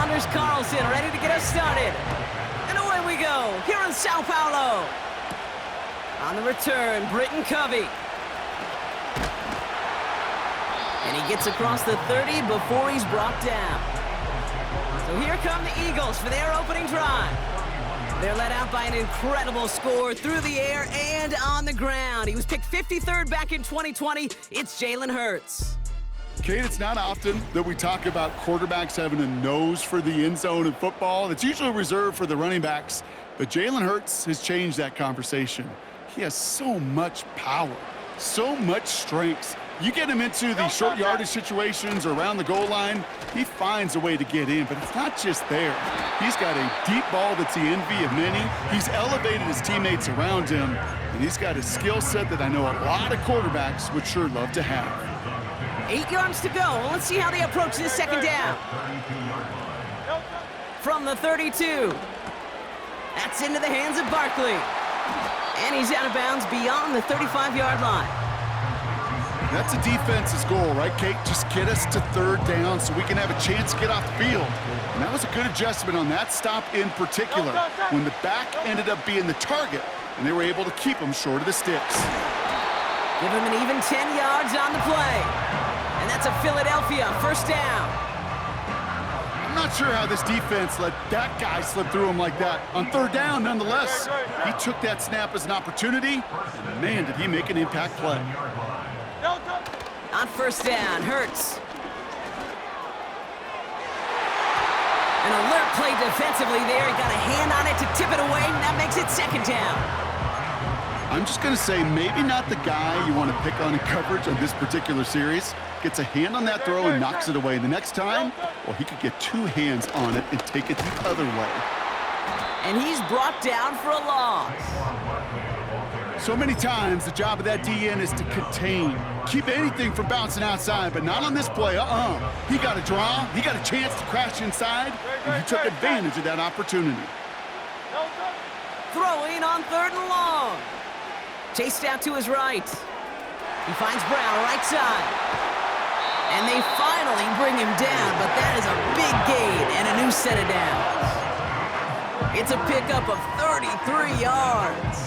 Anders Carlson ready to get us started. And away we go here in Sao Paulo. On the return, Britton Covey. And he gets across the 30 before he's brought down. So here come the Eagles for their opening drive. They're led out by an incredible score through the air and on the ground. He was picked 53rd back in 2020. It's Jalen Hurts. Kate, it's not often that we talk about quarterbacks having a nose for the end zone in football. It's usually reserved for the running backs. But Jalen Hurts has changed that conversation. He has so much power, so much strength. You get him into the short yardage situations or around the goal line, he finds a way to get in, but it's not just there. He's got a deep ball that's the envy of many. He's elevated his teammates around him, and he's got a skill set that I know a lot of quarterbacks would sure love to have. 8 yards to go. Let's see how they approach this second down. From the 32. That's into the hands of Barkley. And he's out of bounds beyond the 35-yard line. That's a defense's goal, right, Kate? Just get us to third down so we can have a chance to get off the field. And that was a good adjustment on that stop in particular, when the back ended up being the target, and they were able to keep him short of the sticks. Give him an even 10 yards on the play. And that's a Philadelphia first down. I'm not sure how this defense let that guy slip through him like that. On third down, nonetheless, he took that snap as an opportunity, and man, did he make an impact play. On first down, Hurts. An alert play defensively there. He got a hand on it to tip it away, and that makes it second down. I'm just going to say maybe not the guy you want to pick on in coverage on this particular series. Gets a hand on that throw and knocks it away. The next time, well, he could get two hands on it and take it the other way. And he's brought down for a loss. So many times, the job of that DN is to contain. Keep anything from bouncing outside, but not on this play. He got a draw. He got a chance to crash inside, and he took advantage of that opportunity. Throwing on third and long. Chased out to his right. He finds Brown right side. And they finally bring him down, but that is a big gain and a new set of downs. It's a pickup of 33 yards.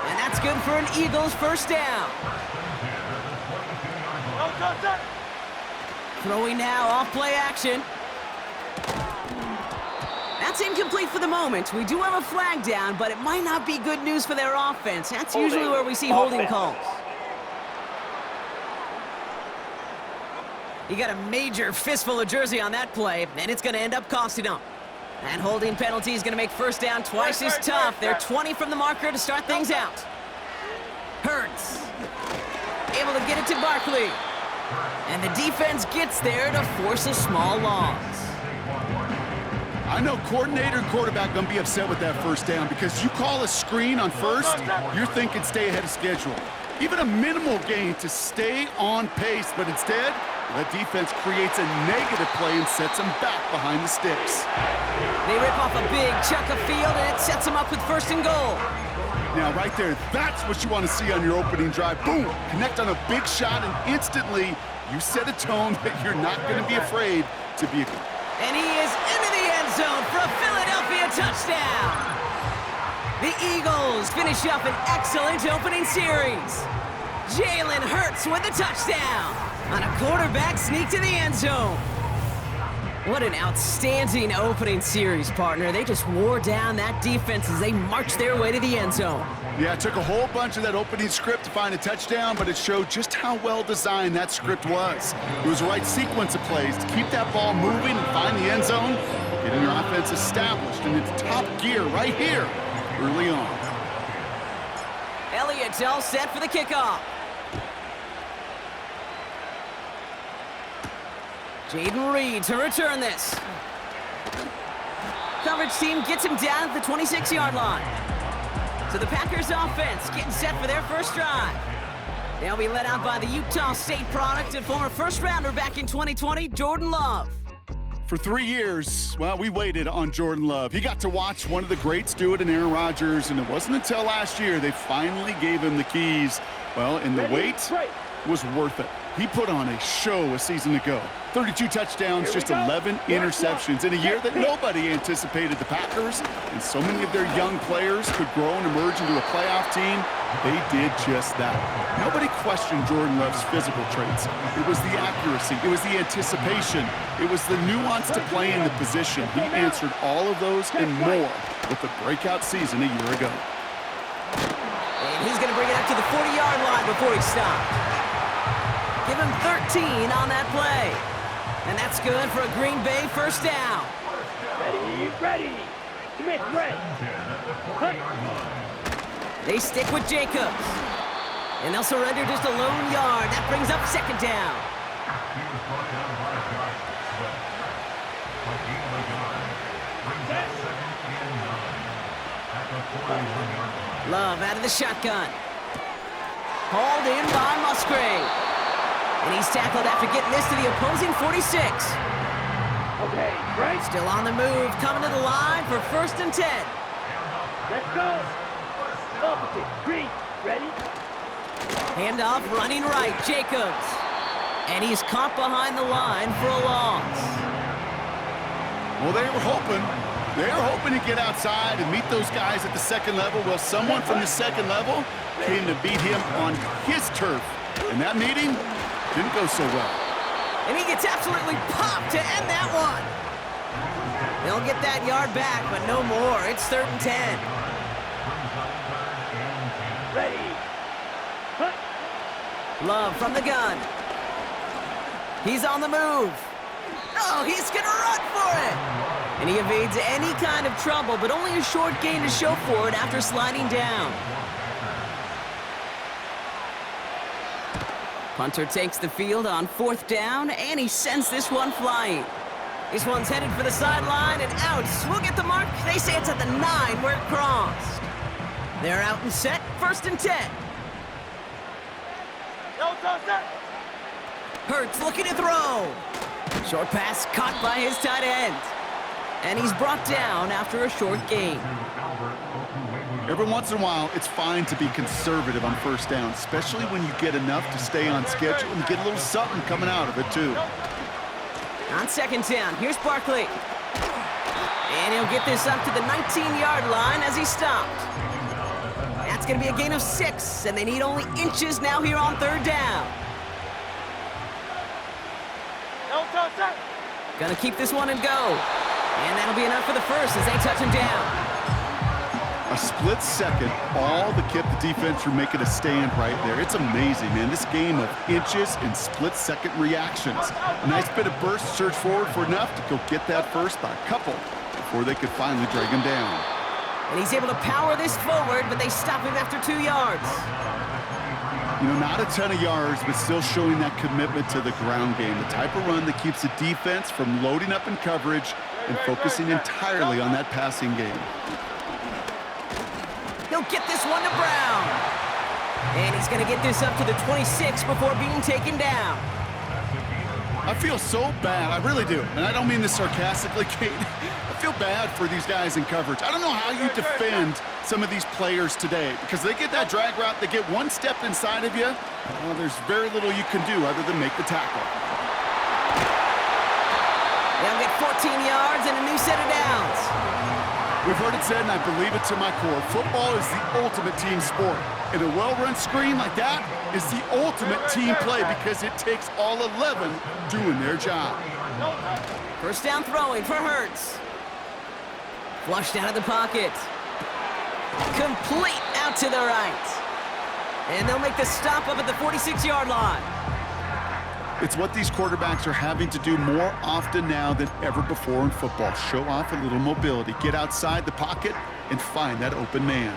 And that's good for an Eagles first down. Throwing now off play action. That's incomplete for the moment. We do have a flag down, but it might not be good news for their offense. That's usually where we see holding calls. He got a major fistful of jersey on that play, and it's going to end up costing him. That holding penalty is going to make first down twice as tough. They're 20 from the marker to start things out. Hurts. Able to get it to Barkley. And the defense gets there to force a small loss. I know coordinator and quarterback going to be upset with that first down because you call a screen on first, you're thinking stay ahead of schedule. Even a minimal gain to stay on pace, but instead, that defense creates a negative play and sets them back behind the sticks. They rip off a big chunk of field, and it sets them up with first and goal. Now, right there, that's what you want to see on your opening drive. Boom! Connect on a big shot, and instantly, you set a tone that you're not going to be afraid to be. And he is into the end zone for a Philadelphia touchdown. The Eagles finish up an excellent opening series. Jalen Hurts with a touchdown on a quarterback sneak to the end zone. What an outstanding opening series, partner. They just wore down that defense as they marched their way to the end zone. Yeah, it took a whole bunch of that opening script to find a touchdown, but it showed just how well designed that script was. It was the right sequence of plays to keep that ball moving and find the end zone, getting your offense established in its top gear right here early on. Elliott's all set for the kickoff. Jaden Reed to return this. Coverage team gets him down at the 26-yard line. So the Packers offense getting set for their first drive. They'll be led out by the Utah State product and former first-rounder back in 2020, Jordan Love. For 3 years, well, we waited on Jordan Love. He got to watch one of the greats do it in Aaron Rodgers, and it wasn't until last year they finally gave him the keys. Well, in the wait, was worth it. He put on a show a season ago. 32 touchdowns, just 11 interceptions in a year that nobody anticipated the Packers, and so many of their young players could grow and emerge into a playoff team. They did just that. Nobody questioned Jordan Love's physical traits. It was the accuracy. It was the anticipation. It was the nuance to play in the position. He answered all of those and more with the breakout season a year ago. And he's going to bring it up to the 40-yard line before he stopped. Give him 13 on that play. And that's good for a Green Bay first down. Ready. Smith, ready. They stick with Jacobs. And they'll surrender just a lone yard. That brings up second down. Love out of the shotgun. Hauled in by Musgrave. And he's tackled after getting this to the opposing 46. Okay, right. Still on the move, coming to the line for 1st and 10. Let's go. Opposite. Green. Ready? Handoff running right, Jacobs. And he's caught behind the line for a loss. Well, they were hoping to get outside and meet those guys at the second level. Well, someone from the second level came to beat him on his turf. And that meeting didn't go so well. And he gets absolutely popped to end that one. They'll get that yard back, but no more. It's 3rd and 10. Ready. Love from the gun. He's on the move. Oh, he's going to run for it. And he evades any kind of trouble, but only a short gain to show for it after sliding down. Punter takes the field on 4th down, and he sends this one flying. This one's headed for the sideline and out. We'll get the mark. They say it's at the 9 where it crossed. They're out and set. 1st and 10. Hurts looking to throw. Short pass caught by his tight end. And he's brought down after a short gain. Every once in a while, it's fine to be conservative on 1st down, especially when you get enough to stay on schedule and get a little something coming out of it, too. On 2nd down, here's Barkley. And he'll get this up to the 19-yard line as he stopped. That's going to be a gain of 6, and they need only inches now here on 3rd down. Gonna keep this one and go. And that'll be enough for the first as they touch him down. A split second, all that kept the defense from making a stand right there. It's amazing, man. This game of inches and split-second reactions. A nice bit of burst, surge forward for enough to go get that first by a couple before they could finally drag him down. And he's able to power this forward, but they stop him after 2 yards. You know, not a ton of yards, but still showing that commitment to the ground game. The type of run that keeps the defense from loading up in coverage and focusing entirely on that passing game. He'll get this one to Brown. And he's going to get this up to the 26 before being taken down. I feel so bad. I really do. And I don't mean this sarcastically, Kate. I feel bad for these guys in coverage. I don't know how you defend some of these players today because they get that drag route, they get one step inside of you. Well, there's very little you can do other than make the tackle. They'll get 14 yards and a new set of downs. We've heard it said, and I believe it to my core, football is the ultimate team sport. And a well-run screen like that is the ultimate team play because it takes all 11 doing their job. First down throwing for Hurts. Flushed out of the pocket. Complete out to the right. And they'll make the stop up at the 46-yard line. It's what these quarterbacks are having to do more often now than ever before in football. Show off a little mobility, get outside the pocket, and find that open man.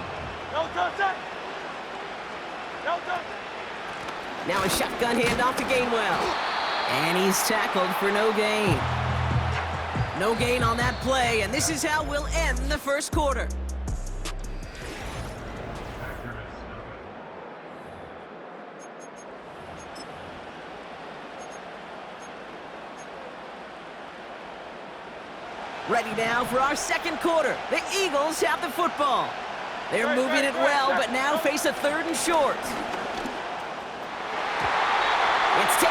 Now a shotgun handoff to Gainwell. And he's tackled for no gain. No gain on that play, and this is how we'll end the first quarter. Ready now for our second quarter. The Eagles have the football. They're moving it well, but now face a 3rd and short.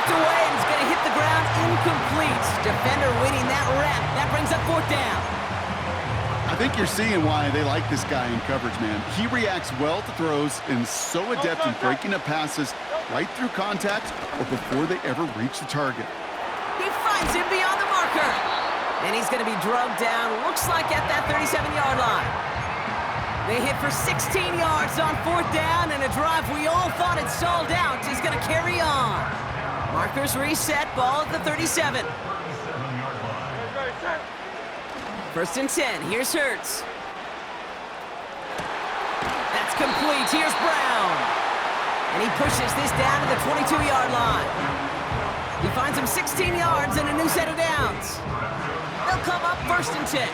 Tipped away, and it's going to hit the ground incomplete. Defender winning that rep. That brings up 4th down. I think you're seeing why they like this guy in coverage, man. He reacts well to throws and is so adept in breaking up passes right through contact or before they ever reach the target. He finds him beyond the marker. And he's going to be drugged down, looks like at that 37-yard line. They hit for 16 yards on 4th down, and a drive we all thought had stalled out is going to carry on. Markers reset, ball at the 37. 1st and 10, here's Hurts. That's complete, here's Brown. And he pushes this down to the 22-yard line. He finds him 16 yards and a new set of downs. They'll come up 1st and 10.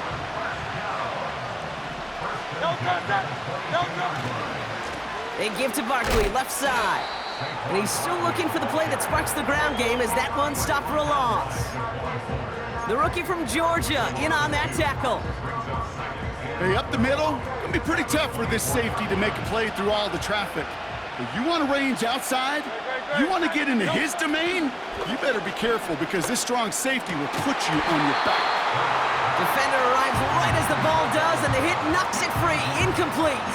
They give to Barkley, left side. And he's still looking for the play that sparks the ground game as that one stopped for a loss. The rookie from Georgia in on that tackle. Hey, up the middle, gonna be pretty tough for this safety to make a play through all the traffic. But you want to range outside? You want to get into his domain? You better be careful because this strong safety will put you on your back. Defender arrives right as the ball does, and the hit knocks it free. Incomplete.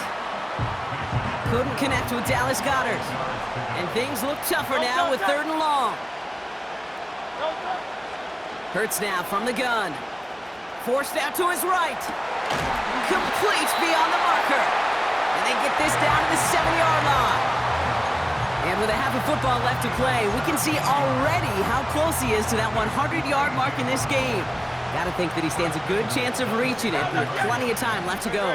Couldn't connect with Dallas Goedert. And things look tougher now with 3rd and long. Hurts now from the gun. Forced out to his right. Complete beyond the marker. And they get this down to the 7-yard line. And with a half a football left to play, we can see already how close he is to that 100-yard mark in this game. Gotta think that he stands a good chance of reaching it with plenty of time left to go.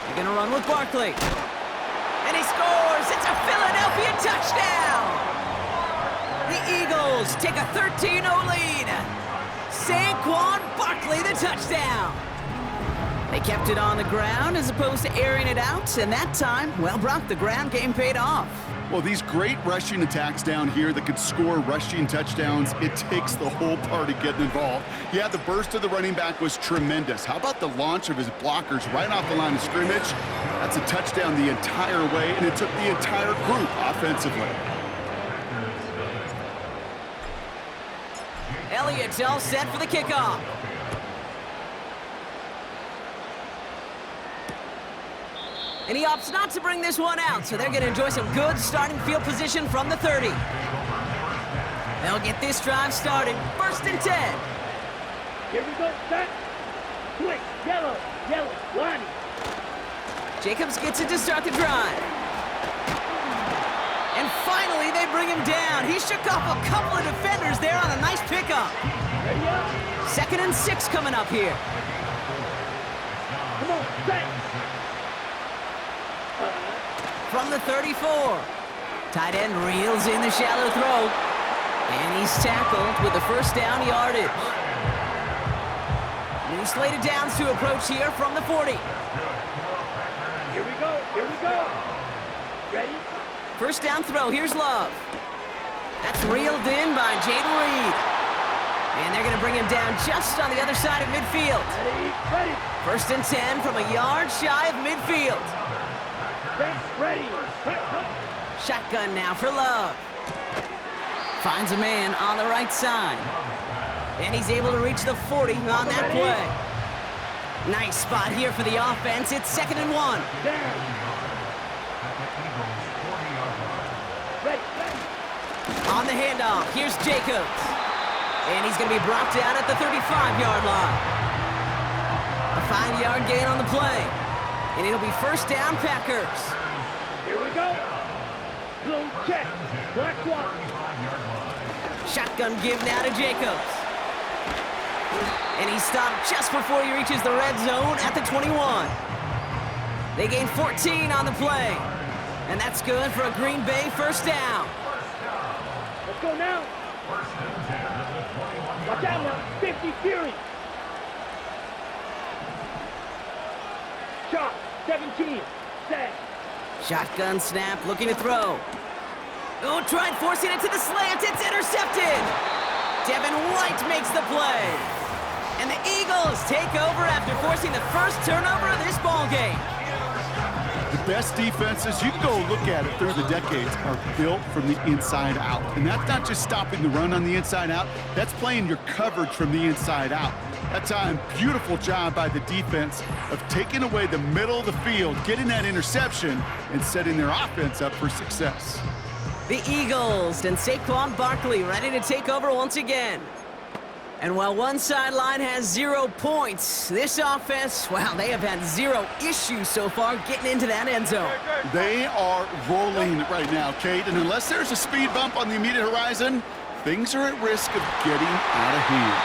They're gonna run with Barkley. And he scores! It's a Philadelphia touchdown! The Eagles take a 13-0 lead. Saquon Barkley the touchdown. They kept it on the ground as opposed to airing it out, and that time, well, Brock, the ground game paid off. Well, these great rushing attacks down here that could score rushing touchdowns, it takes the whole party getting involved. Yeah, the burst of the running back was tremendous. How about the launch of his blockers right off the line of scrimmage? That's a touchdown the entire way, and it took the entire group offensively. Elliott's all set for the kickoff. And he opts not to bring this one out, so they're going to enjoy some good starting field position from the 30. They'll get this drive started. 1st and 10. Here we go, set. Quick, yellow, Lonnie. Jacobs gets it to start the drive. And finally, they bring him down. He shook off a couple of defenders there on a nice pickup. Ready up. 2nd and 6 coming up here. Come on, set. From the 34. Tight end reels in the shallow throw. And he's tackled with the 1st down yardage. New slate of downs to approach here from the 40. Here we go. Ready? 1st down throw, here's Love. That's reeled in by Jaden Reed. And they're going to bring him down just on the other side of midfield. Ready. 1st and 10 from a yard shy of midfield. Ready. Shotgun now for Love. Finds a man on the right side. And he's able to reach the 40 on that play. Nice spot here for the offense. It's 2nd and 1. Down. Ready. On the handoff, here's Jacobs. And he's going to be brought down at the 35-yard line. A 5-yard gain on the play. And it'll be 1st down, Packers. Here we go. Blue check. Black one. Shotgun give now to Jacobs. And he stopped just before he reaches the red zone at the 21. They gain 14 on the play. And that's good for a Green Bay 1st down. Let's go now. Watch out now. 50 Fury. Shot. 17. Set. Shotgun snap, looking to throw. Oh, tried forcing it to the slant. It's intercepted. Devin White makes the play. And the Eagles take over after forcing the 1st turnover of this ballgame. The best defenses, you can go look at it through the decades, are built from the inside out. And that's not just stopping the run on the inside out, that's playing your coverage from the inside out. That time, beautiful job by the defense of taking away the middle of the field, getting that interception, and setting their offense up for success. The Eagles and Saquon Barkley ready to take over once again. And while one sideline has 0 points, this offense, well, they have had 0 issues so far getting into that end zone. They are rolling right now, Kate, and unless there's a speed bump on the immediate horizon, things are at risk of getting out of hand.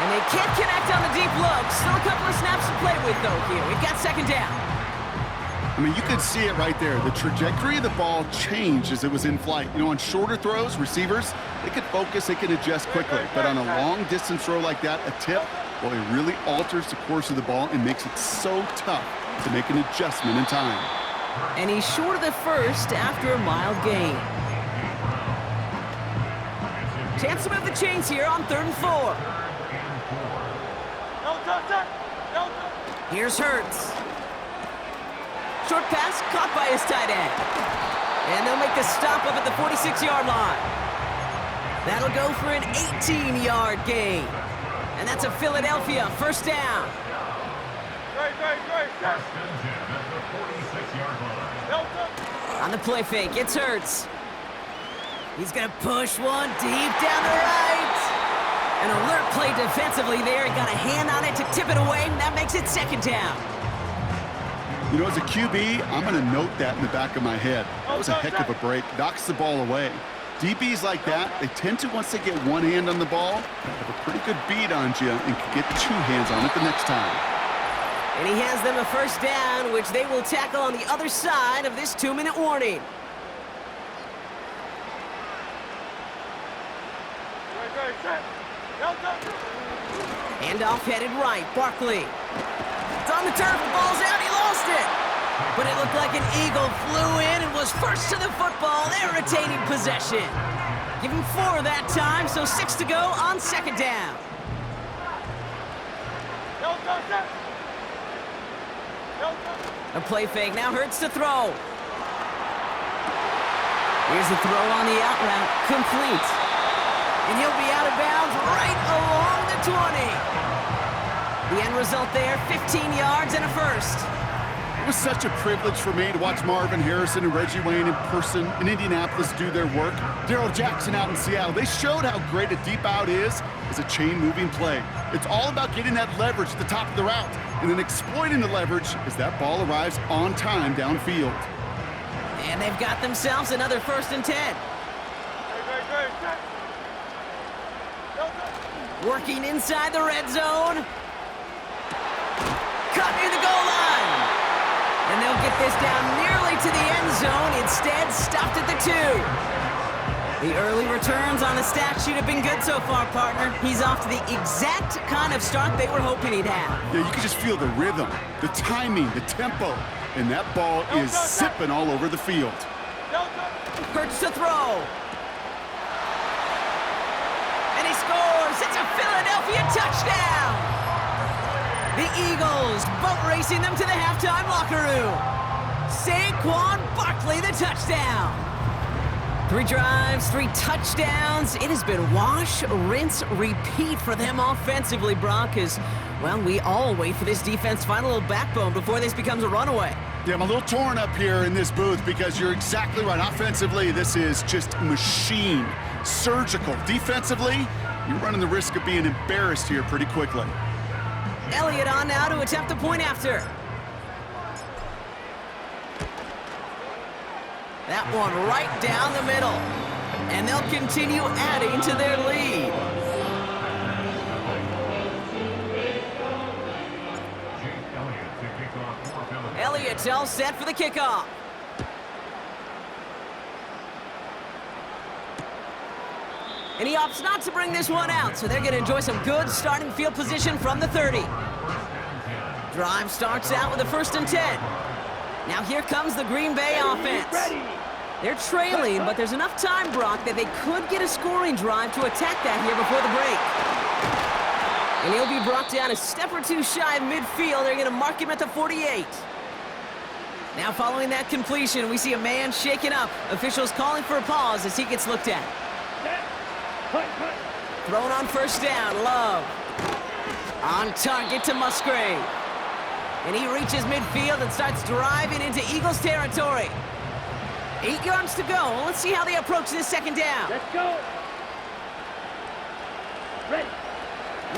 And they can't connect on the deep look. Still a couple of snaps to play with, though, here. We've got second down. I mean, you can see it right there. The trajectory of the ball changed as it was in flight. You know, on shorter throws, receivers, they can focus, they can adjust quickly. But on a long-distance throw like that, a tip, well, it really alters the course of the ball and makes it so tough to make an adjustment in time. And he's short of the first after a mild gain. Chance to move the chains here on 3rd and 4. Here's Hurts. Short pass caught by his tight end. And they'll make the stop up at the 46-yard line. That'll go for an 18-yard gain. And that's a Philadelphia first down. On the play fake, it's Hurts. He's going to push one deep down the right. An alert play defensively there. He got a hand on it to tip it away, and that makes it second down. You know, as a QB, I'm going to note that in the back of my head. That was a heck of a break. Knocks the ball away. DBs like that, they tend to, once they get one hand on the ball, have a pretty good beat on you and can get 2 hands on it the next time. And he has them a first down, which they will tackle on the other side of this 2-minute warning. Handoff headed right, Barkley. It's on the turf, the ball's out, he lost it. But it looked like an Eagle flew in and was first to the football. They're retaining possession. Give him 4 that time, so 6 to go on second down. A play fake, now Hurts to throw. Here's the throw on the out route, complete. And he'll be out of bounds right along the 20. The end result there, 15 yards and a first. It was such a privilege for me to watch Marvin Harrison and Reggie Wayne in person in Indianapolis do their work. Darrell Jackson out in Seattle. They showed how great a deep out is as a chain-moving play. It's all about getting that leverage at the top of the route and then exploiting the leverage as that ball arrives on time downfield. And they've got themselves another 1st and 10. Working inside the red zone. Cut near the goal line. And they'll get this down nearly to the end zone. Instead, stopped at the 2. The early returns on the stat sheet have been good so far, partner. He's off to the exact kind of start they were hoping he'd have. Yeah, you can just feel the rhythm, the timing, the tempo, and that ball is zipping all over the field. Hurts to throw. And he scores. It's a Philadelphia touchdown. The Eagles boat racing them to the halftime locker room. Saquon Barkley, the touchdown. 3 drives, 3 touchdowns. It has been wash, rinse, repeat for them offensively, Brock, as, well, we all wait for this defense to find a little backbone before this becomes a runaway. Yeah, I'm a little torn up here in this booth because you're exactly right. Offensively, this is just machine, surgical. Defensively, you're running the risk of being embarrassed here pretty quickly. Elliott on now to attempt the point after. That one right down the middle. And they'll continue adding to their lead. Elliott's all set for the kickoff. And he opts not to bring this one out, so they're going to enjoy some good starting field position from the 30. Drive starts out with a 1st and 10. Now here comes the Green Bay offense. They're trailing, but there's enough time, Brock, that they could get a scoring drive to attack that here before the break. And he'll be brought down a step or 2 shy of midfield. They're going to mark him at the 48. Now following that completion, we see a man shaken up. Officials calling for a pause as he gets looked at. Thrown on first down, Love. On target to Musgrave. And he reaches midfield and starts driving into Eagles territory. 8 yards to go. Let's see how they approach this second down. Let's go. Ready.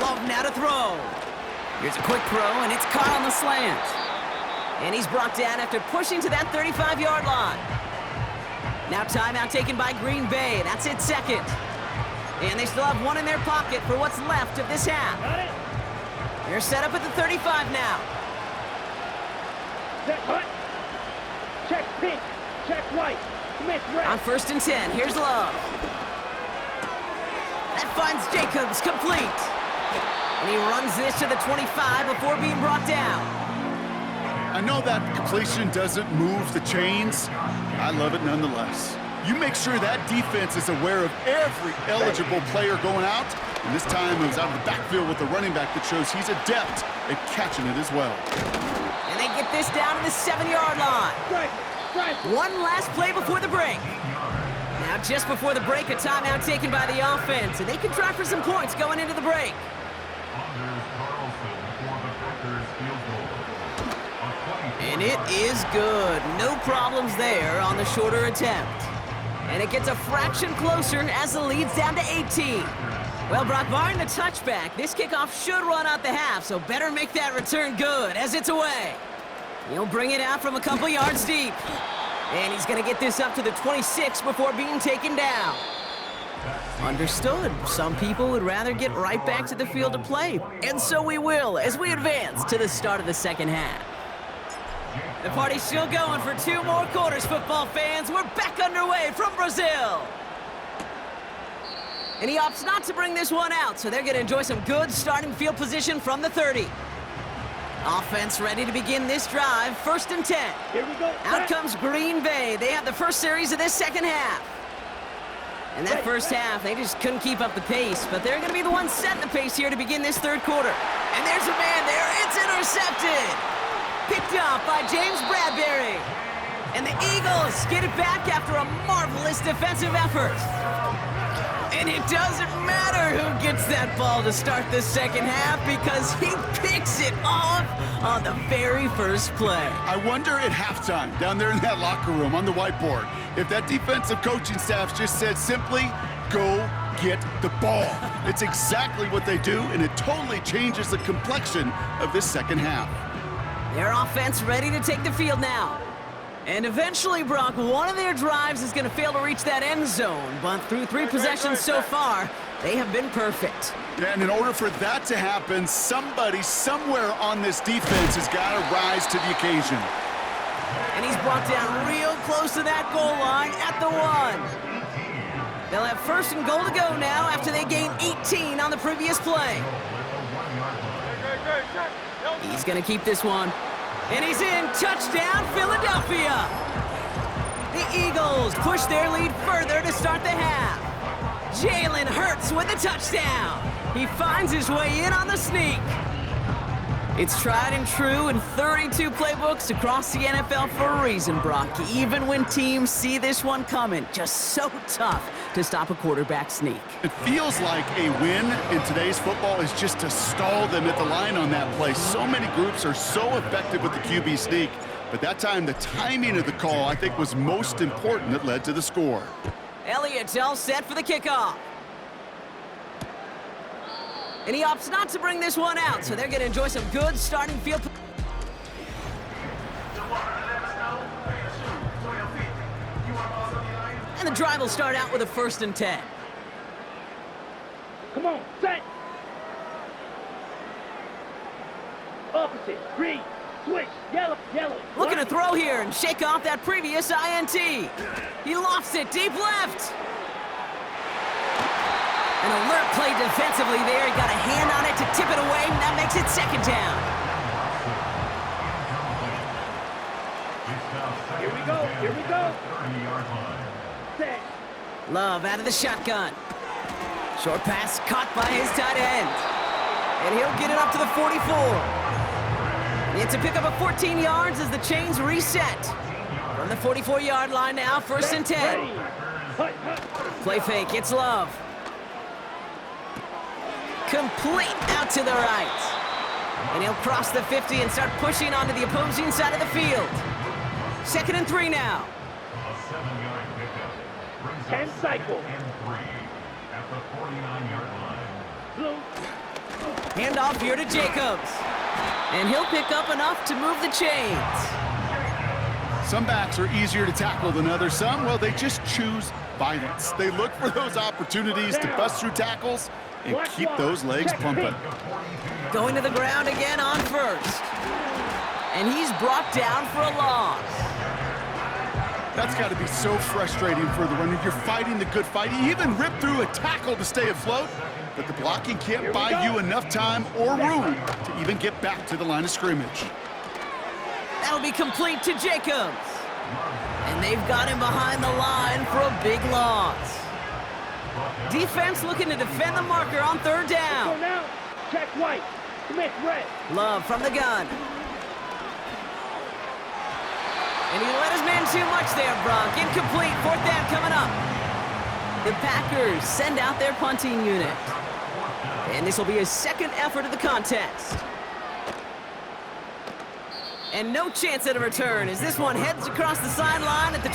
Love now to throw. Here's a quick throw, and it's caught on the slant. And he's brought down after pushing to that 35-yard line. Now timeout taken by Green Bay. That's it, second. And they still have one in their pocket for what's left of this half. Got it. They're set up at the 35 now. Set hut. Check pink. Check white. Smith red. On first and 10, here's Love. That finds Jacobs, complete. And he runs this to the 25 before being brought down. I know that completion doesn't move the chains. I love it nonetheless. You make sure that defense is aware of every eligible player going out. And this time it was out of the backfield with the running back that shows he's adept at catching it as well. And they get this down to the 7-yard line. One last play before the break. Now just before the break, a timeout taken by the offense. And they can try for some points going into the break. And it is good. No problems there on the shorter attempt. And it gets a fraction closer as the lead's down to 18. Well, Brock, barring the touchback, this kickoff should run out the half, so better make that return good as it's away. He'll bring it out from a couple yards deep. And he's going to get this up to the 26 before being taken down. Understood. Some people would rather get right back to the field to play. And so we will as we advance to the start of the second half. The party's still going for 2 more quarters, football fans. We're back underway from Brazil. And he opts not to bring this one out, so they're going to enjoy some good starting field position from the 30. Offense ready to begin this drive, first and 10. Here we go. Out comes Green Bay. They have the first series of this second half. And that first half, they just couldn't keep up the pace, but they're going to be the ones setting the pace here to begin this third quarter. And there's a man there. It's intercepted. Picked up by James Bradbury. And the Eagles get it back after a marvelous defensive effort. And it doesn't matter who gets that ball to start the second half because he picks it off on the very first play. I wonder at halftime, down there in that locker room on the whiteboard, if that defensive coaching staff just said simply, go get the ball. It's exactly what they do, and it totally changes the complexion of this second half. Their offense ready to take the field now. And eventually, Brock, one of their drives is going to fail to reach that end zone. But through 3 possessions so far, they have been perfect. And in order for that to happen, somebody somewhere on this defense has got to rise to the occasion. And he's brought down real close to that goal line at the 1. They'll have first and goal to go now after they gain 18 on the previous play. He's going to keep this one. And he's in. Touchdown, Philadelphia. The Eagles push their lead further to start the half. Jalen Hurts with a touchdown. He finds his way in on the sneak. It's tried and true in 32 playbooks across the NFL for a reason, Brock. Even when teams see this one coming, just so tough to stop a quarterback sneak. It feels like a win in today's football is just to stall them at the line on that play. So many groups are so effective with the QB sneak, but that time the timing of the call, I think, was most important that led to the score. Elliott's all set for the kickoff. And he opts not to bring this one out, so they're going to enjoy some good starting field. And the drive will start out with a first and 10. Come on, set. Opposite, green, switch, yellow. Looking to throw here and shake off that previous INT. He lofts it deep left. An alert play defensively there. He got a hand on it to tip it away, and that makes it second down. Here we go. Set. Love out of the shotgun. Short pass caught by his tight end. And he'll get it up to the 44. It's a pickup of 14 yards as the chains reset. From the 44-yard line now, 1st and 10. Play fake, it's Love. Complete out to the right. And he'll cross the 50 and start pushing onto the opposing side of the field. 2nd and 3 now. 10 cycles. Handoff here to Jacobs. And he'll pick up enough to move the chains. Some backs are easier to tackle than others. Some, well, they just choose violence. They look for those opportunities to bust through tackles and keep those legs pumping. Going to the ground again on 1st. And he's brought down for a loss. That's got to be so frustrating for the runner. You're fighting the good fight. You even rip through a tackle to stay afloat, but the blocking can't buy you enough time or room to even get back to the line of scrimmage. That'll be complete to Jacobs. And they've got him behind the line for a big loss. Defense looking to defend the marker on 3rd down. So now, check white. Smith red. Love from the gun. And he let his man too much there, Bronk. Incomplete. 4th down coming up. The Packers send out their punting unit. And this will be his 2nd effort of the contest. And no chance at a return as this one heads across the sideline at the...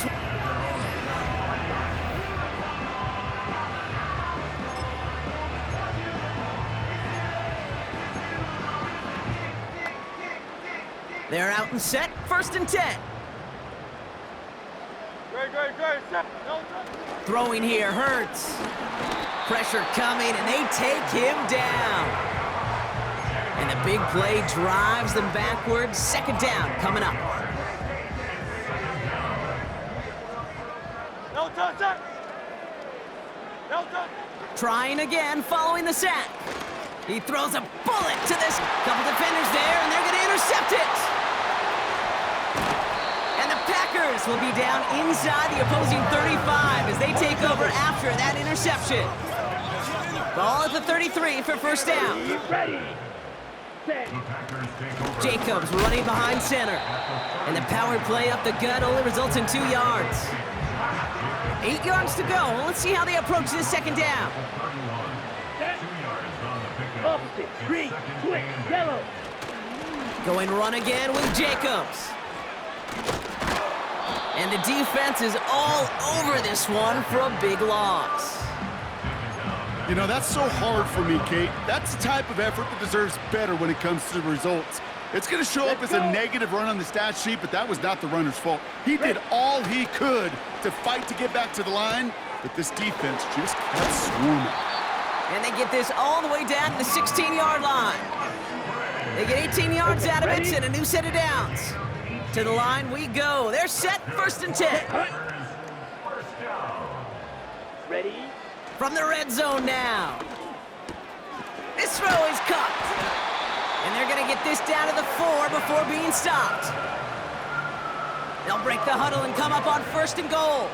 They're out and set. 1st and 10. Throwing here hurts. Pressure coming, and they take him down. And the big play drives them backwards. 2nd down coming up. No touch. Trying again following the sack. He throws a bullet to this. Couple defenders there, and they're going to intercept it. And the Packers will be down inside the opposing 35 as they take over after that interception. Ball at the 33 for 1st down. Ready. Set. Jacobs running behind center. And the power play up the gut only results in 2 yards. 8 yards to go. Let's see how they approach this 2nd down. Set. Opposite. Green. Switch. Yellow. Going run again with Jacobs. And the defense is all over this one for a big loss. You know, that's so hard for me, Kate. That's the type of effort that deserves better when it comes to the results. It's going to show up as a negative run on the stat sheet, but that was not the runner's fault. He did all he could to fight to get back to the line, but this defense just kept swarming. And they get this all the way down to the 16-yard line. They get 18 yards out of it and a new set of downs. To the line we go. They're set. 1st and 10. Ready. From the red zone now. This throw is caught. And they're going to get this down to the 4 before being stopped. They'll break the huddle and come up on 1st and goal.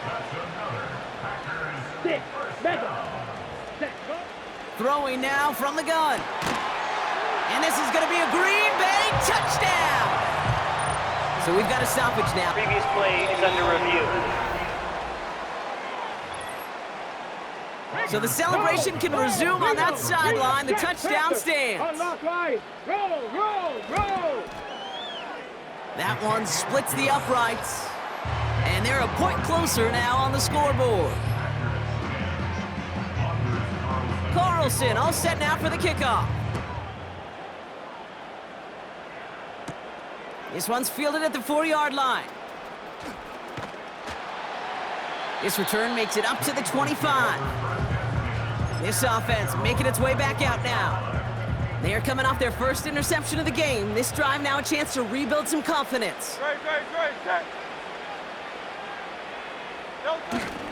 6. Mega. Set. Go. Throwing now from the gun. And this is going to be a Green Bay touchdown. So we've got a stoppage now. Previous play is under review. So the celebration can resume on that sideline. The touchdown stands. Unlock line. Roll. That one splits the uprights. And they're a point closer now on the scoreboard. Carlson all set now for the kickoff. This one's fielded at the 4-yard line. This return makes it up to the 25. This offense making its way back out now. They are coming off their first interception of the game. This drive now a chance to rebuild some confidence. Set.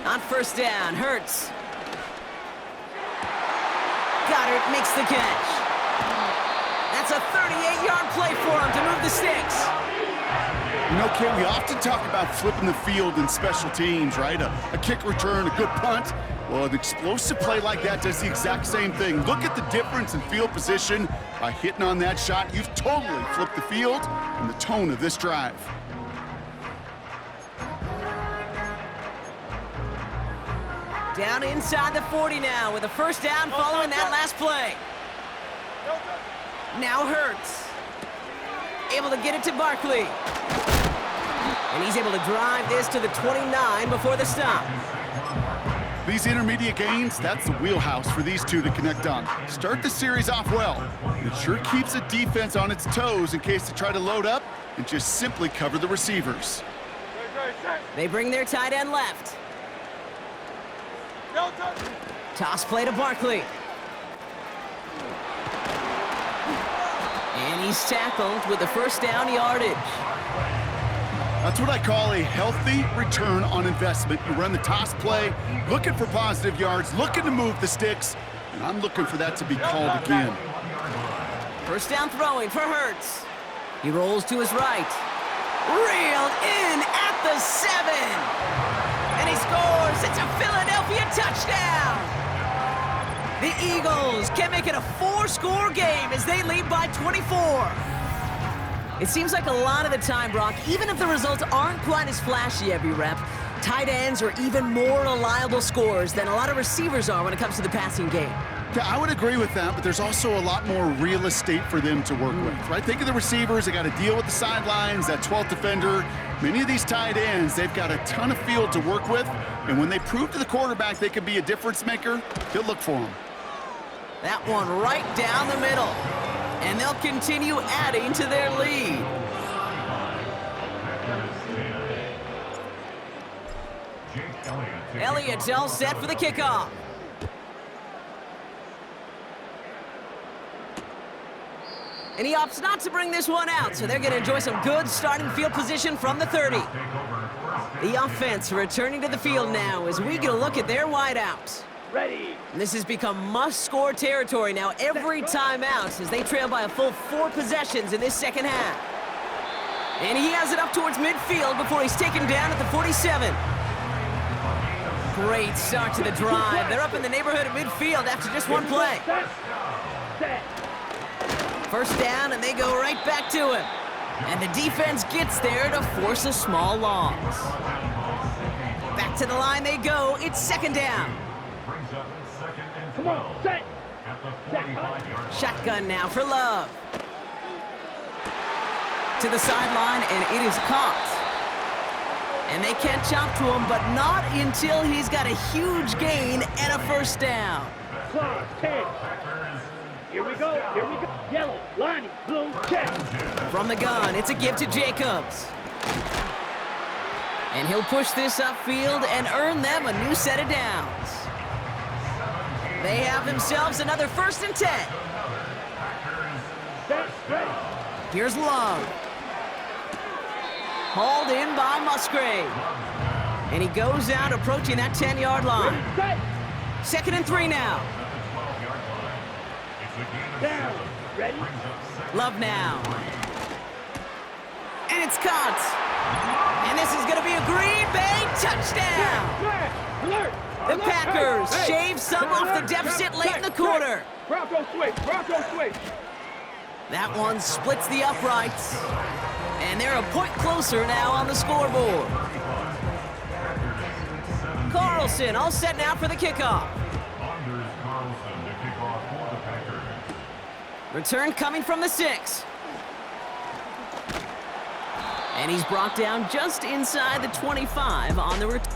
On 1st down, Hurts. Goddard makes the catch. That's a 38-yard play for him to move the sticks. You know, Ken, we often talk about flipping the field in special teams, right? A kick return, a good punt. Well, an explosive play like that does the exact same thing. Look at the difference in field position. By hitting on that shot, you've totally flipped the field and the tone of this drive. Down inside the 40 now with a first down following that last play. Now Hurts. Able to get it to Barkley. And he's able to drive this to the 29 before the stop. These intermediate gains, that's the wheelhouse for these two to connect on. Start the series off well. It sure keeps the defense on its toes in case they try to load up and just simply cover the receivers. They bring their tight end left. Toss play to Barkley. And he's tackled with the first down yardage. That's what I call a healthy return on investment. You run the toss play, looking for positive yards, looking to move the sticks, and I'm looking for that to be called again. First down throwing for Hurts. He rolls to his right. Reeled in at the 7. And he scores. It's a Philadelphia touchdown. The Eagles can make it a 4-score game as they lead by 24. It seems like a lot of the time, Brock, even if the results aren't quite as flashy every rep, tight ends are even more reliable scorers than a lot of receivers are when it comes to the passing game. Yeah, I would agree with that, but there's also a lot more real estate for them to work with, right? Think of the receivers. They got to deal with the sidelines, that 12th defender. Many of these tight ends, they've got a ton of field to work with, and when they prove to the quarterback they can be a difference maker, he'll look for them. That one right down the middle. And they'll continue adding to their lead. Elliott's all set for the kickoff. And he opts not to bring this one out, so they're going to enjoy some good starting field position from the 30. The offense returning to the field now as we get a look at their wideouts. Ready. And this has become must-score territory now every time out as they trail by a full 4 possessions in this second half. And he has it up towards midfield before he's taken down at the 47. Great start to the drive. They're up in the neighborhood of midfield after just one play. First down, and they go right back to him. And the defense gets there to force a small loss. Back to the line they go. It's second down. Come on, set. Shotgun now for Love. To the sideline, and it is caught. And they can't chop to him, but not until he's got a huge gain and a first down. Clock, 10. Here we go, here we go. Yellow, Lonnie, blue, check. From the gun, it's a give to Jacobs. And he'll push this upfield and earn them a new set of downs. They have themselves another 1st and 10. Set, ready. Here's Love. Hauled in by Musgrave. And he goes out approaching that 10-yard line. Set. 2nd and 3 now. Down. Ready. Love now. And it's caught. And this is going to be a Green Bay touchdown. Alert. The Packers shave some off the deficit late in the quarter. Bronco switch. Bronco switch. That one splits the uprights. And they're a point closer now on the scoreboard. Carlson all set now for the kickoff. Return coming from the 6. And he's brought down just inside the 25 on the return.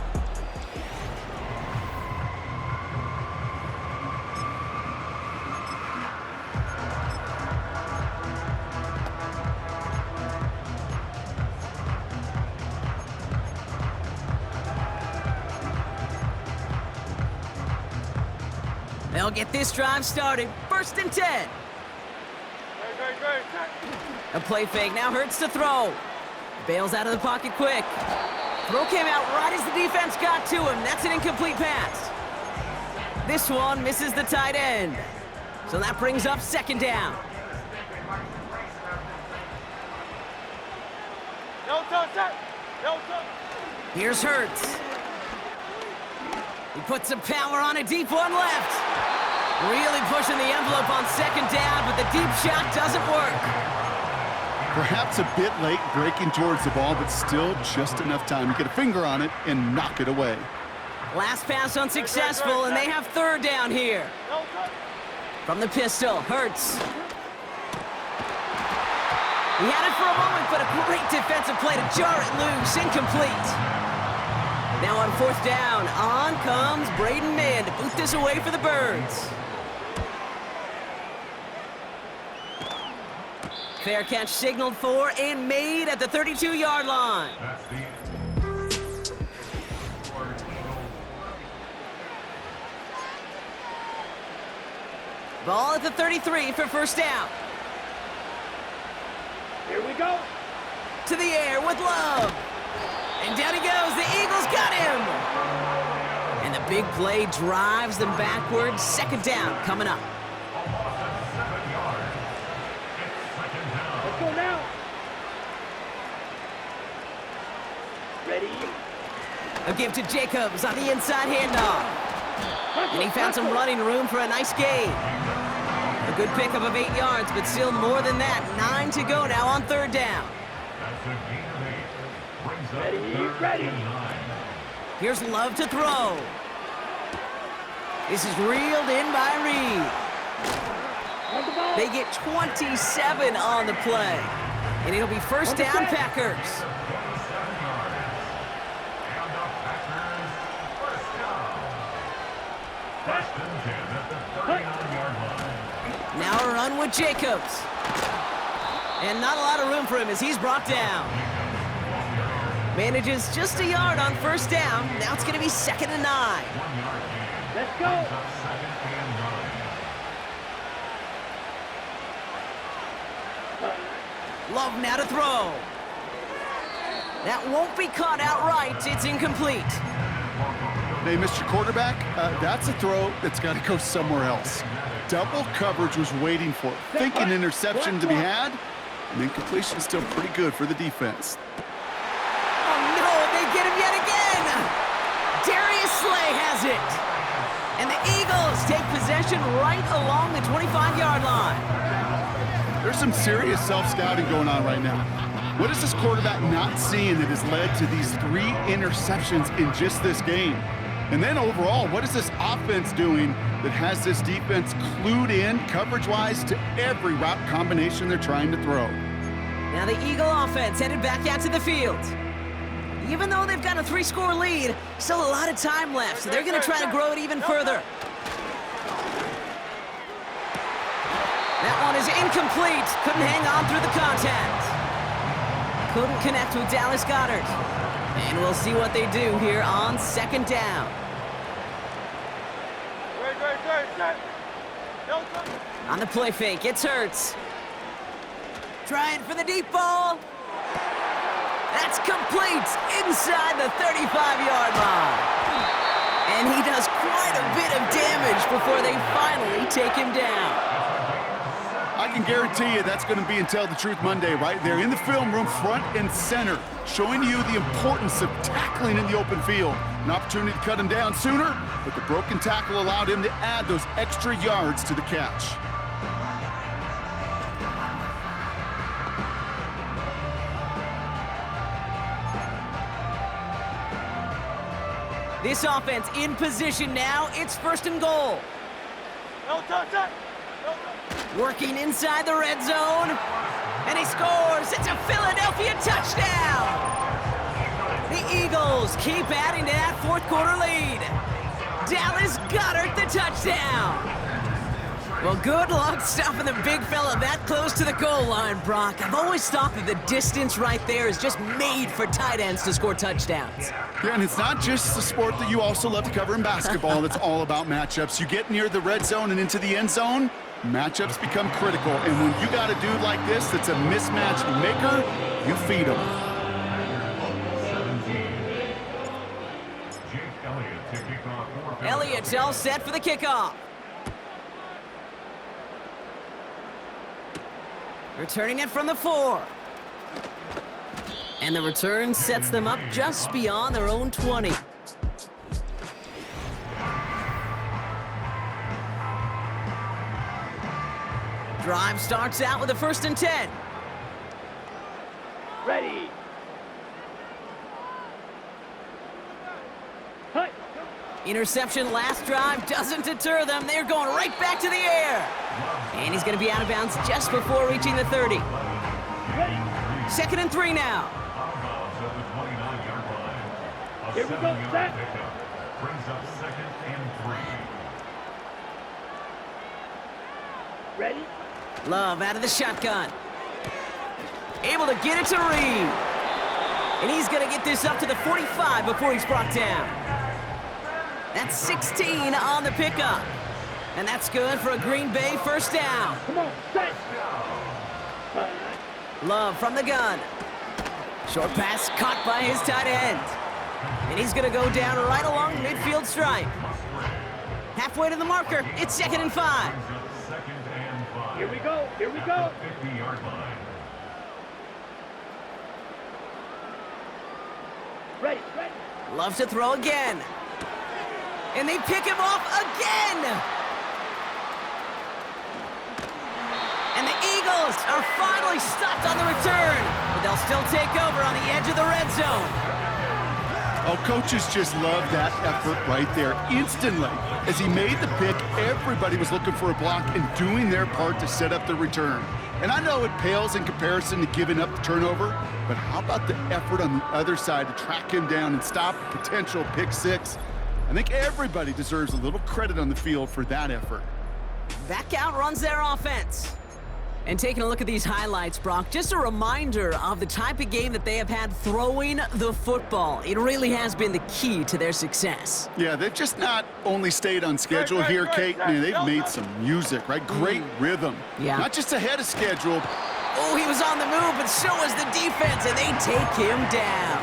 They'll get this drive started. 1st and 10. A play fake now Hurts to throw. Bails out of the pocket quick. Throw came out right as the defense got to him. That's an incomplete pass. This one misses the tight end. So that brings up 2nd down. Here's Hurts. He puts some power on a deep one left. Really pushing the envelope on second down, but the deep shot doesn't work. Perhaps a bit late breaking towards the ball, but still just enough time to get a finger on it and knock it away. Last pass unsuccessful, and they have third down here. From the pistol, Hurts. He had it for a moment, but a great defensive play to jar it loose. Incomplete. Now on fourth down, on comes Braden Mann to boot this away for the Birds. Fair catch signaled for and made at the 32-yard line. Ball at the 33 for first down. Here we go. To the air with Love. And down he goes. The Eagles got him. And the big play drives them backwards. Second down coming up. Let's go now. Ready. A give to Jacobs on the inside handoff. And he found some running room for a nice gain. A good pickup of 8 yards, but still more than that. 9 to go now on third down. Ready. Here's Love to throw. This is reeled in by Reed. On the ball. They get 27 on the play. And it'll be first down, Packers. Now a run with Jacobs. And not a lot of room for him as he's brought down. Manages just a yard on first down. Now it's going to be 2nd and 9. Let's go. Love now to throw. That won't be caught outright. It's incomplete. Hey, Mr. Quarterback, that's a throw that's got to go somewhere else. Double coverage was waiting for it. Thinking interception to be had, and then completion still pretty good for the defense. Oh no, they get him yet again! Darius Slay has it! And the Eagles take possession right along the 25-yard line. There's some serious self-scouting going on right now. What is this quarterback not seeing that has led to these 3 interceptions in just this game? And then overall, what is this offense doing that has this defense clued in coverage-wise to every route combination they're trying to throw? Now the Eagle offense headed back out to the field. Even though they've got a 3-score lead, still a lot of time left, so they're going to try to grow it even further. That one is incomplete. Couldn't hang on through the contact. Couldn't connect with Dallas Goedert. And we'll see what they do here on second down. On the play fake, it's Hurts. Trying for the deep ball. That's complete inside the 35-yard line. And he does quite a bit of damage before they finally take him down. I can guarantee you that's going to be in Tell the Truth Monday right there in the film room, front and center, showing you the importance of tackling in the open field. An opportunity to cut him down sooner, but the broken tackle allowed him to add those extra yards to the catch. This offense in position now. It's 1st and goal. Working inside the red zone. And he scores. It's a Philadelphia touchdown. The Eagles keep adding to that 4th quarter lead. Dallas Goedert the touchdown. Well, good luck stopping the big fella that close to the goal line, Brock. I've always thought that the distance right there is just made for tight ends to score touchdowns. Yeah, and it's not just the sport that you also love to cover in basketball that's all about matchups. You get near the red zone and into the end zone, matchups become critical. And when you got a dude like this that's a mismatch maker, you feed him. Elliott's all set for the kickoff. Returning it from the 4. And And the return sets them up just beyond their own 20. Drive starts out with a 1st and 10. Ready. Hut. Interception last drive doesn't deter them. They're going right back to the air. And he's going to be out of bounds just before reaching the 30. Ready. 2nd and 3 now. Here we go. Set. Brings up 2nd and 3. Ready. Love out of the shotgun. Able to get it to Reed. And he's going to get this up to the 45 before he's brought down. That's 16 on the pickup. And that's good for a Green Bay 1st down. Come on. Set. Love from the gun. Short pass caught by his tight end. And he's going to go down right along the midfield stripe. Halfway to the marker. It's 2nd and 5. Here we go. Here we go. 50-yard line. Ready. Ready. Loves to throw again. And they pick him off again. And the Eagles are finally stopped on the return. But they'll still take over on the edge of the red zone. Oh, coaches just love that effort right there. Instantly, as he made the pick, everybody was looking for a block and doing their part to set up the return. And I know it pales in comparison to giving up the turnover, but how about the effort on the other side to track him down and stop a potential pick 6? I think everybody deserves a little credit on the field for that effort. Back out runs their offense. And taking a look at these highlights, Brock, just a reminder of the type of game that they have had throwing the football. It really has been the key to their success. Yeah, they've just not only stayed on schedule here, Kate. I mean, they've made some music, right? Great rhythm. Yeah. Not just ahead of schedule. Oh, he was on the move, but so was the defense, and they take him down.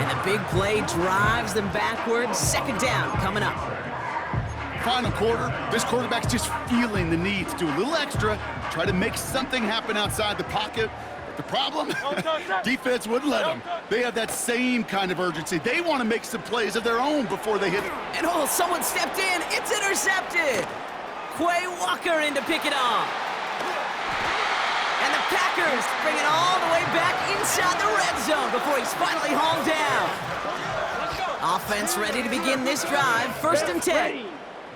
And the big play drives them backwards. 2nd down coming up. Final quarter, this quarterback's just feeling the need to do a little extra, try to make something happen outside the pocket. But the problem, defense wouldn't let them. They have that same kind of urgency. They want to make some plays of their own before they hit it. And oh, someone stepped in. It's intercepted. Quay Walker in to pick it off. And the Packers bring it all the way back inside the red zone before he's finally hauled down. Offense ready to begin this drive. 1st and 10.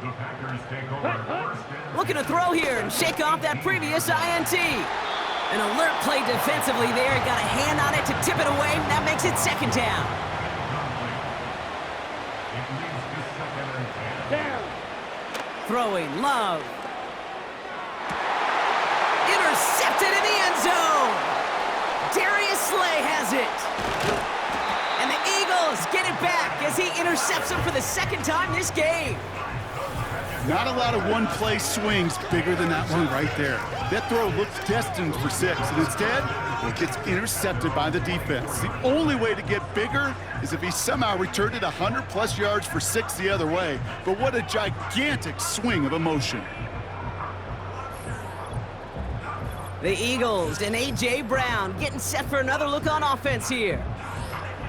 The Packers take over 1st and Looking to throw here and shake off that previous INT. An alert play defensively there. Got a hand on it to tip it away. That makes it 2nd down. it leads to 2nd and 10. Down. Throwing, Love. Intercepted in the end zone. Darius Slay has it. And the Eagles get it back as he intercepts him for the 2nd time this game. Not a lot of one-play swings bigger than that one right there. That throw looks destined for 6, and instead, it gets intercepted by the defense. The only way to get bigger is if he somehow returned it 100-plus yards for 6 the other way. But what a gigantic swing of emotion. The Eagles and A.J. Brown getting set for another look on offense here.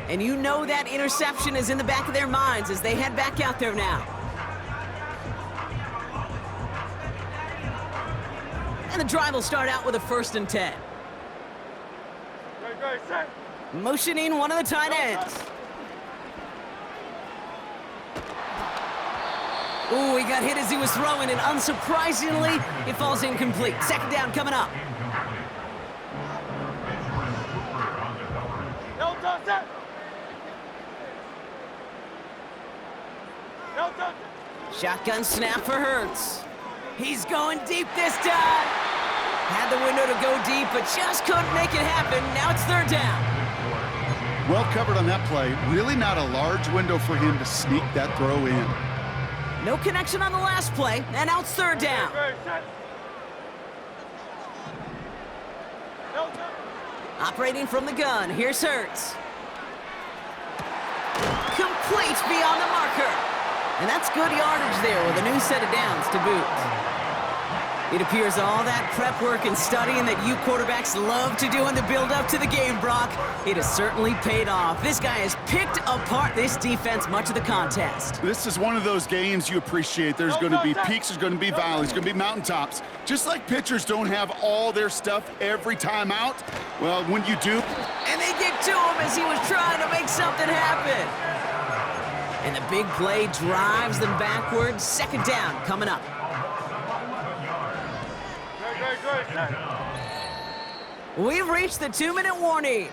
And you know that interception is in the back of their minds as they head back out there now. And the drive will start out with a 1st and 10. Motioning one of the tight ends. Ooh, he got hit as he was throwing, and unsurprisingly, it falls incomplete. 2nd down coming up. Shotgun snap for Hurts. He's going deep this time. Had the window to go deep, but just couldn't make it happen. Now it's 3rd down. Well covered on that play. Really not a large window for him to sneak that throw in. No connection on the last play, and now it's 3rd down. Operating from the gun, here's Hurts. Complete beyond the marker. And that's good yardage there with a new set of downs to boot. It appears all that prep work and studying that you quarterbacks love to do in the build-up to the game, Brock, it has certainly paid off. This guy has picked apart this defense much of the contest. This is one of those games you appreciate. There's going to be peaks, there's going to be valleys, there's going to be mountaintops. Just like pitchers don't have all their stuff every time out, well, when you do... And they get to him as he was trying to make something happen. And the big play drives them backwards. Second down coming up. We've reached the 2-minute warning.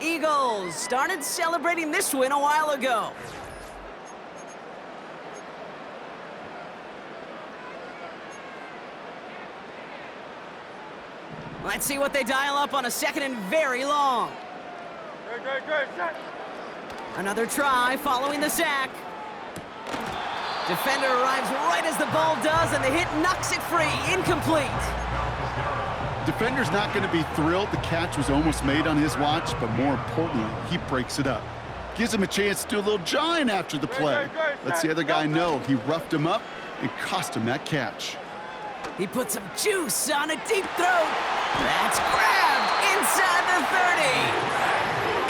Eagles started celebrating this win a while ago. Let's see what they dial up on a second and very long. Another try following the sack. Defender arrives right as the ball does, and the hit knocks it free. Incomplete. Defender's not going to be thrilled the catch was almost made on his watch, but more importantly, he breaks it up. Gives him a chance to do a little jawing after the play. Lets the other guy know he roughed him up and cost him that catch. He put some juice on a deep throw. That's grabbed inside the 30.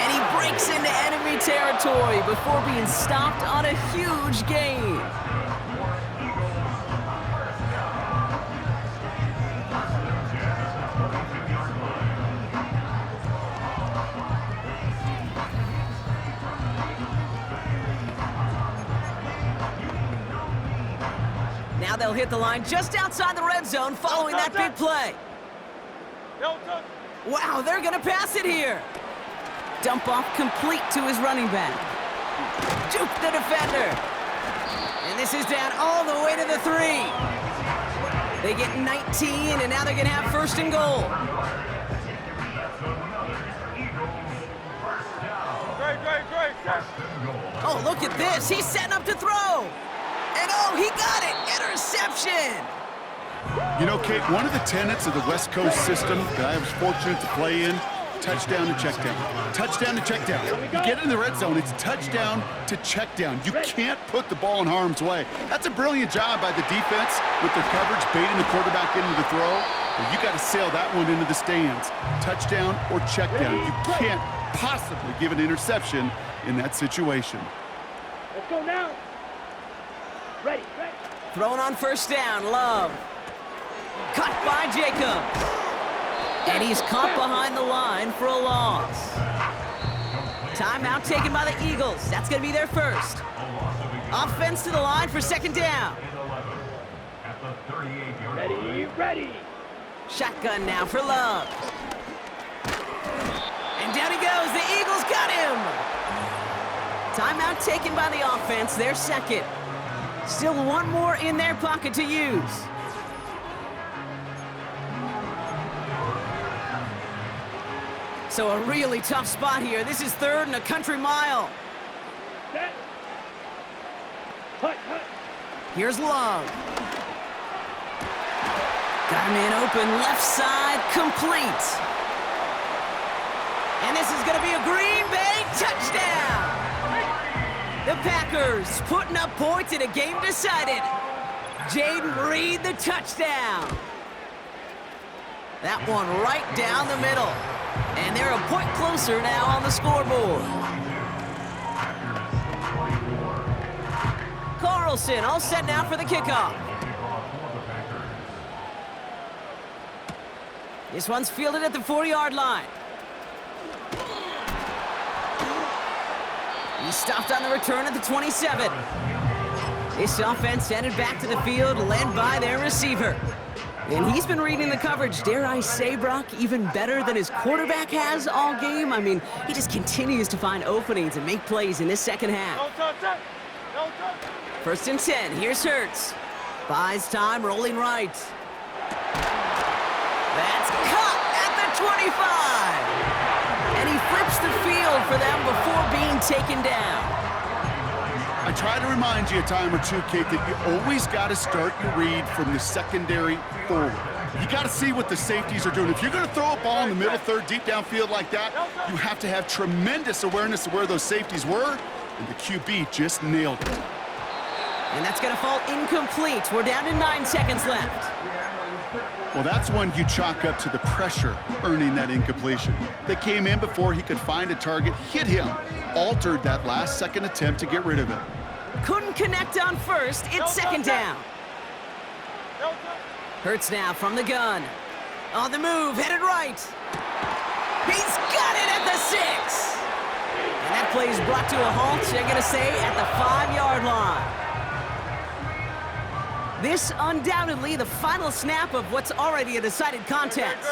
And he breaks into enemy territory before being stopped on a huge gain. Now they'll hit the line just outside the red zone following that big play. Wow, they're gonna pass it here. Dump off complete to his running back. Juke the defender. And this is down all the way to the 3. They get 19, and now they're gonna have first and goal. Oh, look at this. He's setting up to throw. And oh, he got it! Interception! You know, Kate, one of the tenets of the West Coast system that I was fortunate to play in, touchdown to check down. Touchdown to check down. You get in the red zone, it's touchdown to check down. You can't put the ball in harm's way. That's a brilliant job by the defense with their coverage, baiting the quarterback into the throw. But you got to sail that one into the stands. Touchdown or check down. You can't possibly give an interception in that situation. Let's go now. Ready. Thrown on first down, Love. Cut by Jacob. And he's caught behind the line for a loss. Timeout taken by the Eagles. That's going to be their first. Offense to the line for second down. Ready. Shotgun now for Love. And down he goes. The Eagles got him. Timeout taken by the offense, their second. Still one more in their pocket to use. So a really tough spot here. This is third and a country mile. Set. Hut. Here's Love. Got him in open, left side, complete. And this is going to be a Green Bay touchdown. The Packers putting up points in a game decided. Jaden Reed, the touchdown. That one right down the middle. And they're a point closer now on the scoreboard. Carlson all set now for the kickoff. This one's fielded at the 40-yard line. He stopped on the return at the 27. This offense headed back to the field, led by their receiver. And he's been reading the coverage, dare I say, Brock, even better than his quarterback has all game. I mean, he just continues to find openings and make plays in this second half. First and 10, here's Hurts. Buys time, rolling right. That's caught at the 25. And he flips the field for them before being taken down. I try to remind you a time or two, Kate, that you always got to start your read from the secondary forward. You got to see what the safeties are doing. If you're going to throw a ball in the middle third, deep downfield like that, you have to have tremendous awareness of where those safeties were, and the QB just nailed it. And that's going to fall incomplete. We're down to 9 seconds left. Well, that's one you chalk up to the pressure earning that incompletion. They came in before he could find a target, hit him, altered that last-second attempt to get rid of it. Couldn't connect on first. It's second down. Hurts now from the gun. On the move, headed right. He's got it at the 6. And that play is brought to a halt, they're going to say, at the 5-yard line. This undoubtedly the final snap of what's already a decided contest.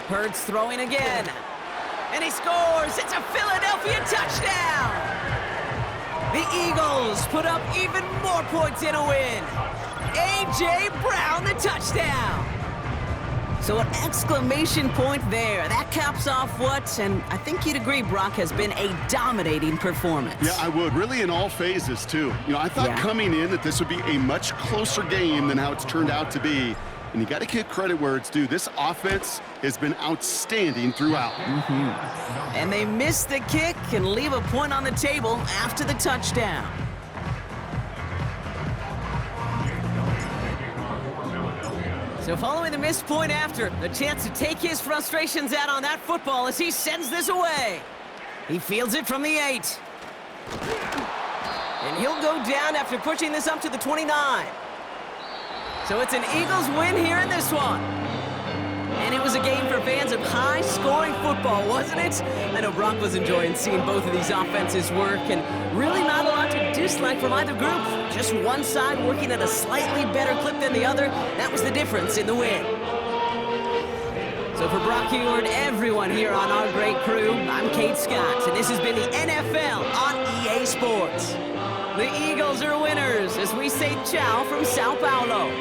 Hurts throwing again. And he scores. It's a Philadelphia touchdown. The Eagles put up even more points in a win. A.J. Brown, the touchdown. So an exclamation point there. That caps off what, and I think you'd agree, Brock, has been a dominating performance. Yeah, I would. Really in all phases, too. You know, I thought coming in that this would be a much closer game than how it's turned out to be. And you got to give credit where it's due. This offense has been outstanding throughout. And they missed the kick and leave a point on the table after the touchdown. So following the missed point after, a chance to take his frustrations out on that football as he sends this away. He fields it from the 8. And he'll go down after pushing this up to the 29. So it's an Eagles win here in this one. And it was a game for fans of high-scoring football, wasn't it? I know Brock was enjoying seeing both of these offenses work, and really not a lot to dislike from either group. Just one side working at a slightly better clip than the other. That was the difference in the win. So for Brock Heward, everyone here on our great crew, I'm Kate Scott, and this has been the NFL on EA Sports. The Eagles are winners as we say ciao from Sao Paulo.